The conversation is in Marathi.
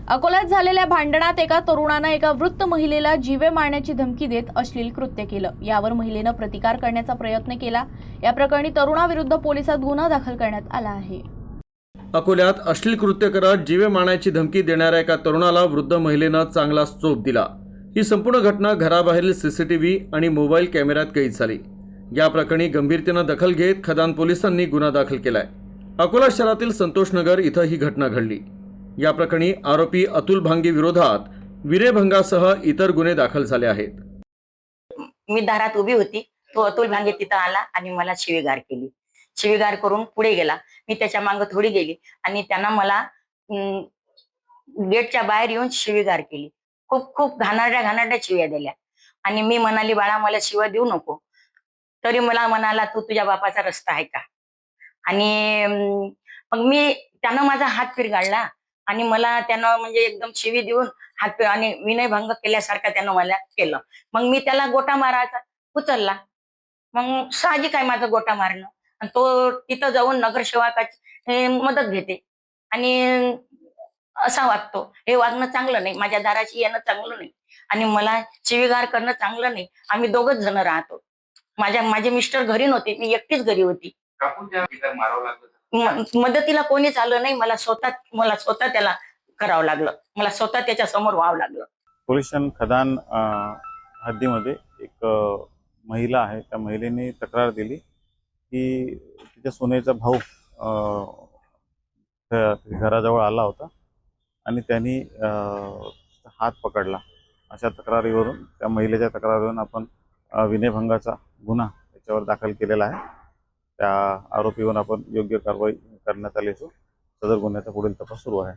अकोल्यात झालेल्या भांडणात एका तरुणानं एका वृद्ध महिलेला जीवे मारण्याची धमकी देत अश्लील कृत्य केलं। यावर महिलेनं प्रतिकार करण्याचा प्रयत्न केला। या प्रकरणी तरुणाविरुद्ध पोलिसात गुन्हा दाखल करण्यात आला आहे। अकोल्यात अश्लील कृत्य करत जीवे मारण्याची धमकी देणाऱ्या एका तरुणाला वृद्ध महिलेनं चांगला चोप दिला। ही संपूर्ण घटना घराबाहेरील सीसीटीव्ही आणि मोबाईल कॅमेऱ्यात कैद झाली। या प्रकरणी गंभीरतेनं दखल घेत खदान पोलिसांनी गुन्हा दाखल केलाय। अकोला शहरातील संतोषनगर इथं ही घटना घडली। या प्रकरणी आरोपी अतुल भांगे विरोधात विरेभंगासह इतर गुन्हे दाखल झाले आहेत। मी दारात उभी होती, तो अतुल भांगे तिथं आला आणि मला शिवीगाळ केली। शिवीगाळ करून पुढे गेला। मी त्याच्या मागे थोडी गेली आणि त्यानं मला गेटच्या बाहेर येऊन शिवीगाळ केली। खूप खूप घाणारड्या शिव्या दिल्या आणि मी म्हणाली, बाळा मला शिव्या देऊ नको। तरी मला म्हणाला, तू तुझ्या बापाचा रस्ता आहे का? आणि मग त्यानं माझा हात पिरगाळला आणि मला त्यानं म्हणजे एकदम शिवी देऊन हात आणि विनयभंग केल्यासारखं त्यानं मला केलं। मग मी त्याला गोटा मारायचा उचलला। मग साहजिक आहे माझं गोटा मारणं, आणि तो तिथं जाऊन नगरसेवकाची मदत घेते आणि असा वागतो। हे वागणं चांगलं नाही, माझ्या दाराशी येणं चांगलं नाही आणि मला शिवीगाळ करणं चांगलं नाही। आम्ही दोघच जण राहतो। माझे मिस्टर घरी नव्हते, मी एकटीच घरी होती। मदतीला कोणीच आलं नाही। मला स्वतः त्याला करावं लागलं। मला स्वतः त्याच्या समोर व्हावं लागलं। पोलीस स्टेशन खदान हद्दीमध्ये एक महिला आहे। त्या महिलेने तक्रार दिली की तिच्या सुनेचा भाऊ घराजवळ आला होता आणि त्यांनी हात पकडला। अशा तक्रारीवरून, त्या महिलेच्या तक्रारीवरून आपण विनयभंगाचा गुन्हा त्याच्यावर दाखल केलेला आहे। त्या आरोपीवर आपण योग्य कारवाई करण्यात आली असून सदर गुन्ह्याचा पुढील तपास सुरू आहे।